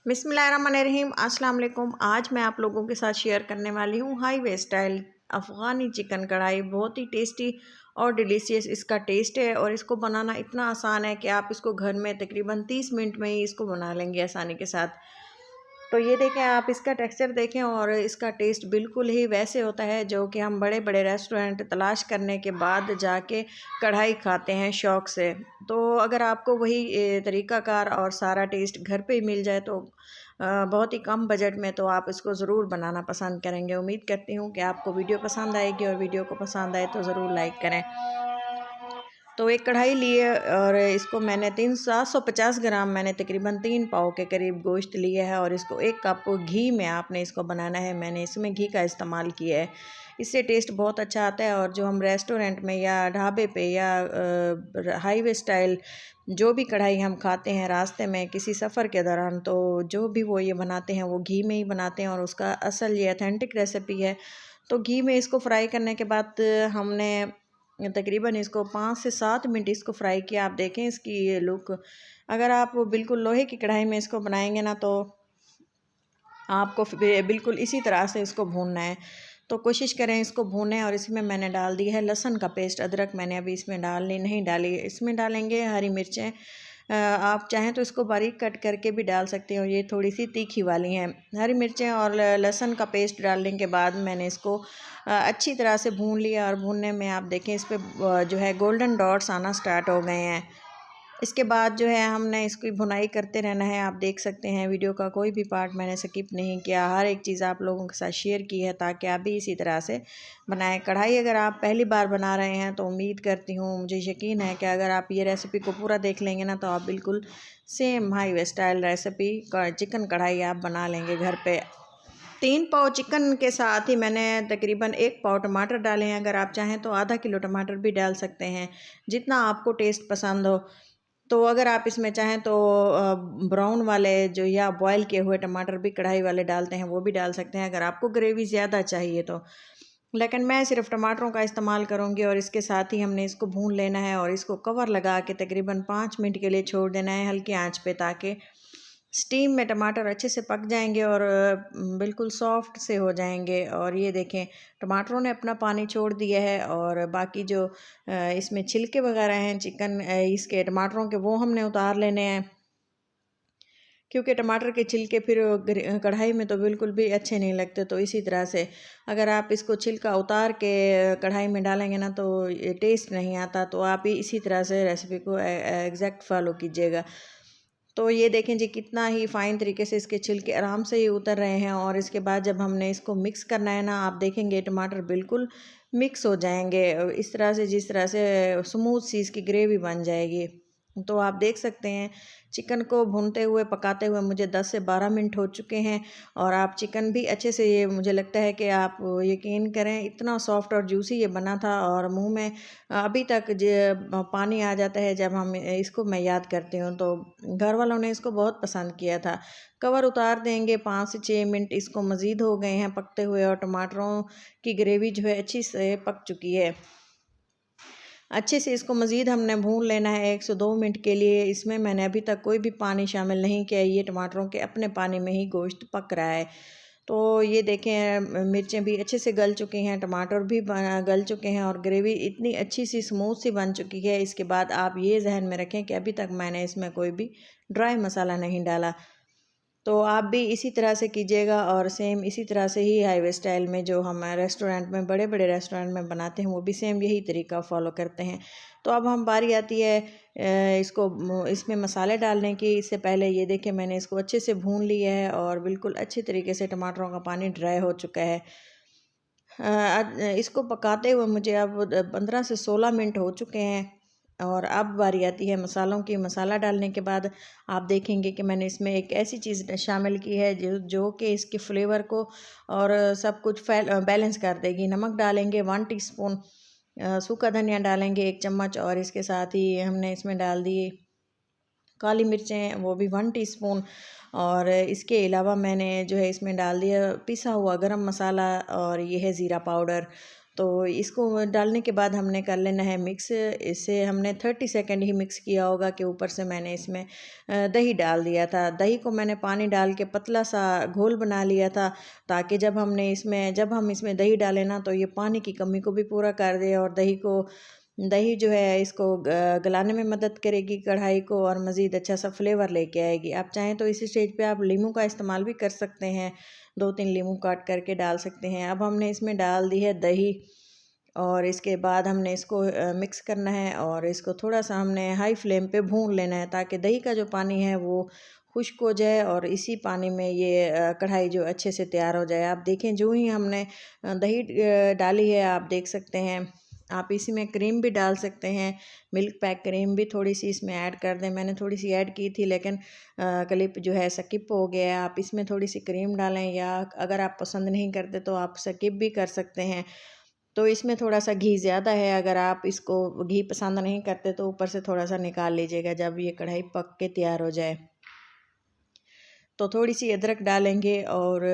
बिस्मिल्लाहिर्रहमानिर्रहीम अस्सलाम वालेकुम। आज मैं आप लोगों के साथ शेयर करने वाली हूँ हाईवे स्टाइल अफ़गानी चिकन कढ़ाई। बहुत ही टेस्टी और डिलीशियस इसका टेस्ट है और इसको बनाना इतना आसान है कि आप इसको घर में तकरीबन 30 मिनट में ही इसको बना लेंगे आसानी के साथ। तो ये देखें, आप इसका टेक्सचर देखें और इसका टेस्ट बिल्कुल ही वैसे होता है जो कि हम बड़े बड़े रेस्टोरेंट तलाश करने के बाद जाके कढ़ाई खाते हैं शौक़ से। तो अगर आपको वही तरीक़ाकार और सारा टेस्ट घर पे ही मिल जाए तो बहुत ही कम बजट में तो आप इसको ज़रूर बनाना पसंद करेंगे। उम्मीद करती हूँ कि आपको वीडियो पसंद आएगी और वीडियो को पसंद आए तो ज़रूर लाइक करें। तो एक कढ़ाई लिए और इसको मैंने 750 ग्राम मैंने तकरीबन 3 पाव के करीब गोश्त लिया है और इसको 1 कप घी में आपने इसको बनाना है। मैंने इसमें घी का इस्तेमाल किया है, इससे टेस्ट बहुत अच्छा आता है। और जो हम रेस्टोरेंट में या ढाबे पे या हाईवे स्टाइल जो भी कढ़ाई हम खाते हैं रास्ते में किसी सफ़र के दौरान, तो जो भी वो ये बनाते हैं वो घी में ही बनाते हैं और उसका असल ये अथेंटिक रेसिपी है। तो घी में इसको फ्राई करने के बाद हमने तकरीबन इसको 5 से 7 मिनट इसको फ्राई किया। आप देखें इसकी ये लुक। अगर आप बिल्कुल लोहे की कढ़ाई में इसको बनाएंगे ना तो आपको बिल्कुल इसी तरह से इसको भूनना है। तो कोशिश करें इसको भूनें। और इसमें मैंने डाल दी है लहसुन का पेस्ट, अदरक मैंने अभी इसमें नहीं डाली। इसमें डालेंगे हरी मिर्चें। आप चाहें तो इसको बारीक कट करके भी डाल सकते हो, ये थोड़ी सी तीखी वाली हैं। हरी मिर्चें और लहसुन का पेस्ट डालने के बाद मैंने इसको अच्छी तरह से भून लिया। और भूनने में आप देखें इस पर जो है गोल्डन डॉट्स आना स्टार्ट हो गए हैं। इसके बाद जो है हमने इसकी भुनाई करते रहना है। आप देख सकते हैं वीडियो का कोई भी पार्ट मैंने स्किप नहीं किया, हर एक चीज़ आप लोगों के साथ शेयर की है ताकि आप भी इसी तरह से बनाएं। कढ़ाई अगर आप पहली बार बना रहे हैं तो उम्मीद करती हूँ, मुझे यकीन है कि अगर आप ये रेसिपी को पूरा देख लेंगे ना तो आप बिल्कुल same highway style recipe chicken कढ़ाई आप बना लेंगे घर पे। 3 पाव चिकन के साथ ही मैंने तकरीबन 1 पाव टमाटर डाले हैं। अगर आप चाहें तो आधा किलो टमाटर भी डाल सकते हैं, जितना आपको टेस्ट पसंद हो। तो अगर आप इसमें चाहें तो ब्राउन वाले जो या बॉयल किए हुए टमाटर भी कढ़ाई वाले डालते हैं वो भी डाल सकते हैं अगर आपको ग्रेवी ज़्यादा चाहिए तो। लेकिन मैं सिर्फ टमाटरों का इस्तेमाल करूंगी। और इसके साथ ही हमने इसको भून लेना है और इसको कवर लगा के तकरीबन 5 मिनट के लिए छोड़ देना है हल्की आंच पे, ताकि स्टीम में टमाटर अच्छे से पक जाएंगे और बिल्कुल सॉफ्ट से हो जाएंगे। और ये देखें टमाटरों ने अपना पानी छोड़ दिया है और बाकी जो इसमें छिलके वगैरह हैं चिकन इसके टमाटरों के वो हमने उतार लेने हैं, क्योंकि टमाटर के छिलके फिर कढ़ाई में तो बिल्कुल भी अच्छे नहीं लगते। तो इसी तरह से अगर आप इसको छिलका उतार के कढ़ाई में डालेंगे ना तो ये टेस्ट नहीं आता। तो आप ही इसी तरह से रेसिपी को एग्जैक्ट फॉलो कीजिएगा। तो ये देखें जी कितना ही फ़ाइन तरीके से इसके छिलके आराम से ही उतर रहे हैं। और इसके बाद जब हमने इसको मिक्स करना है ना, आप देखेंगे टमाटर बिल्कुल मिक्स हो जाएंगे इस तरह से, जिस तरह से स्मूथ सी इसकी ग्रेवी बन जाएगी। तो आप देख सकते हैं चिकन को भूनते हुए पकाते हुए मुझे 10 से 12 मिनट हो चुके हैं। और आप चिकन भी अच्छे से, ये मुझे लगता है कि आप यकीन करें इतना सॉफ्ट और जूसी ये बना था और मुंह में अभी तक पानी आ जाता है जब हम इसको मैं याद करती हूँ। तो घर वालों ने इसको बहुत पसंद किया था। कवर उतार देंगे, 5 से 6 मिनट इसको मज़ीद हो गए हैं पकते हुए और टमाटरों की ग्रेवी जो है अच्छी से पक चुकी है। अच्छे से इसको मज़ीद हमने भून लेना है 1 से 2 मिनट के लिए। इसमें मैंने अभी तक कोई भी पानी शामिल नहीं किया, ये टमाटरों के अपने पानी में ही गोश्त पक रहा है। तो ये देखें मिर्चें भी अच्छे से गल चुकी हैं, टमाटर भी गल चुके हैं और ग्रेवी इतनी अच्छी सी स्मूथ सी बन चुकी है। इसके बाद आप ये जहन में रखें कि अभी तक मैंने इसमें कोई भी ड्राई मसाला नहीं डाला। तो आप भी इसी तरह से कीजिएगा और सेम इसी तरह से ही हाईवे स्टाइल में जो हम रेस्टोरेंट में बड़े बड़े रेस्टोरेंट में बनाते हैं वो भी सेम यही तरीका फॉलो करते हैं। तो अब हम बारी आती है इसको इसमें मसाले डालने की। इससे पहले ये देखें मैंने इसको अच्छे से भून लिया है और बिल्कुल अच्छे तरीके से टमाटरों का पानी ड्राई हो चुका है। इसको पकाते हुए मुझे अब 15 से 16 मिनट हो चुके हैं। और अब बारी आती है मसालों की। मसाला डालने के बाद आप देखेंगे कि मैंने इसमें एक ऐसी चीज़ शामिल की है जो कि इसके फ्लेवर को और सब कुछ बैलेंस कर देगी। नमक डालेंगे 1 टीस्पून, सूखा धनिया डालेंगे 1 चम्मच और इसके साथ ही हमने इसमें डाल दिए काली मिर्चें, वो भी 1 टीस्पून। और इसके अलावा मैंने जो है इसमें डाल दिया पिसा हुआ गरम मसाला और ये है ज़ीरा पाउडर। तो इसको डालने के बाद हमने कर लेना है मिक्स। इसे हमने 30 सेकंड ही मिक्स किया होगा कि ऊपर से मैंने इसमें दही डाल दिया था। दही को मैंने पानी डाल के पतला सा घोल बना लिया था, ताकि जब हम इसमें दही डालें ना तो ये पानी की कमी को भी पूरा कर दे, और दही जो है इसको गलाने में मदद करेगी कढ़ाई को, और मज़ीद अच्छा सा फ्लेवर लेके आएगी। आप चाहें तो इसी स्टेज पे आप लीमू का इस्तेमाल भी कर सकते हैं, 2-3 लीमू काट करके डाल सकते हैं। अब हमने इसमें डाल दी है दही, और इसके बाद हमने इसको मिक्स करना है, और इसको थोड़ा सा हमने हाई फ्लेम पे भून लेना है, ताकि दही का जो पानी है वो खुश्क हो जाए, और इसी पानी में ये कढ़ाई जो अच्छे से तैयार हो जाए। आप देखें जो ही हमने दही डाली है, आप देख सकते हैं। आप इसी में क्रीम भी डाल सकते हैं, मिल्क पैक क्रीम भी थोड़ी सी इसमें ऐड कर दें। मैंने थोड़ी सी ऐड की थी, लेकिन क्लिप जो है स्किप हो गया है। आप इसमें थोड़ी सी क्रीम डालें, या अगर आप पसंद नहीं करते तो आप स्किप भी कर सकते हैं। तो इसमें थोड़ा सा घी ज़्यादा है, अगर आप इसको घी पसंद नहीं करते तो ऊपर से थोड़ा सा निकाल लीजिएगा जब ये कढ़ाई पक के तैयार हो जाए। तो थोड़ी सी अदरक डालेंगे, और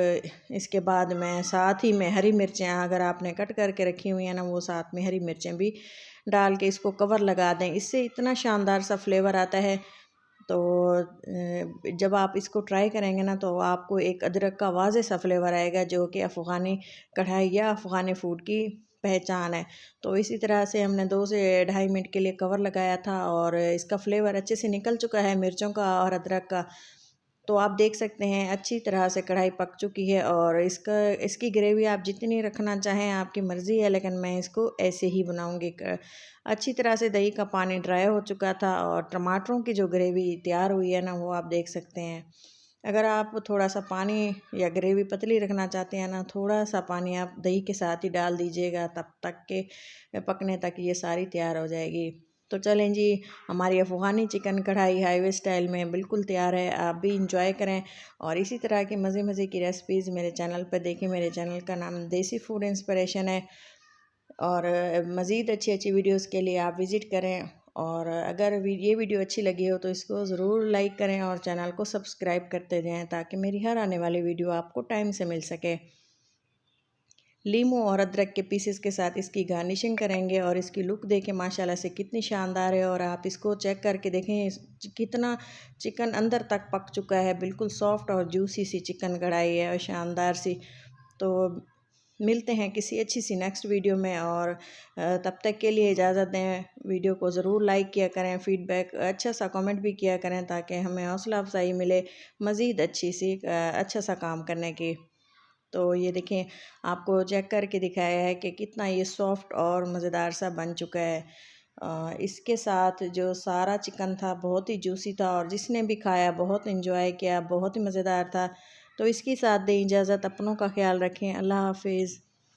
इसके बाद मैं साथ ही में हरी मिर्चें अगर आपने कट करके रखी हुई हैं ना, वो साथ में हरी मिर्चें भी डाल के इसको कवर लगा दें। इससे इतना शानदार सा फ्लेवर आता है। तो जब आप इसको ट्राई करेंगे ना तो आपको एक अदरक का वाज़े सा फ्लेवर आएगा, जो कि अफ़गानी कढ़ाई या अफ़गानी फ़ूड की पहचान है। तो इसी तरह से हमने 2 से 2.5 मिनट के लिए कवर लगाया था, और इसका फ्लेवर अच्छे से निकल चुका है मिर्चों का और अदरक का। तो आप देख सकते हैं अच्छी तरह से कढ़ाई पक चुकी है, और इसकी ग्रेवी आप जितनी रखना चाहें आपकी मर्ज़ी है, लेकिन मैं इसको ऐसे ही बनाऊंगी। अच्छी तरह से दही का पानी ड्राई हो चुका था, और टमाटरों की जो ग्रेवी तैयार हुई है ना, वो आप देख सकते हैं। अगर आप थोड़ा सा पानी या ग्रेवी पतली रखना चाहते हैं ना, थोड़ा सा पानी आप दही के साथ ही डाल दीजिएगा, तब तक के पकने तक ये सारी तैयार हो जाएगी। तो चलें जी, हमारी अफ़गानी चिकन कढ़ाई हाईवे स्टाइल में बिल्कुल तैयार है। आप भी इंजॉय करें, और इसी तरह की मज़े मज़े की रेसिपीज़ मेरे चैनल पर देखें। मेरे चैनल का नाम देसी फूड इंस्पिरेशन है, और मज़ीद अच्छी अच्छी वीडियोस के लिए आप विज़िट करें। और अगर ये वीडियो अच्छी लगी हो तो इसको ज़रूर लाइक करें, और चैनल को सब्सक्राइब करते जाएँ, ताकि मेरी हर आने वाली वीडियो आपको टाइम से मिल सके। लीमू और अदरक के पीसेस के साथ इसकी गार्निशिंग करेंगे, और इसकी लुक देखें माशाल्लाह से कितनी शानदार है। और आप इसको चेक करके देखें कितना चिकन अंदर तक पक चुका है, बिल्कुल सॉफ्ट और जूसी सी चिकन कढ़ाई है, और शानदार सी। तो मिलते हैं किसी अच्छी सी नेक्स्ट वीडियो में, और तब तक के लिए इजाज़त दें। वीडियो को ज़रूर लाइक किया करें, फ़ीडबैक अच्छा सा कमेंट भी किया करें, ताकि हमें हौसला अफजाई मिले मज़ीद अच्छी सी अच्छा सा काम करने की। तो ये देखें, आपको चेक करके दिखाया है कि कितना ये सॉफ्ट और मज़ेदार सा बन चुका है। इसके साथ जो सारा चिकन था बहुत ही जूसी था, और जिसने भी खाया बहुत इंजॉय किया, बहुत ही मज़ेदार था। तो इसके साथ दें इजाज़त, अपनों का ख्याल रखें। अल्लाह हाफिज़।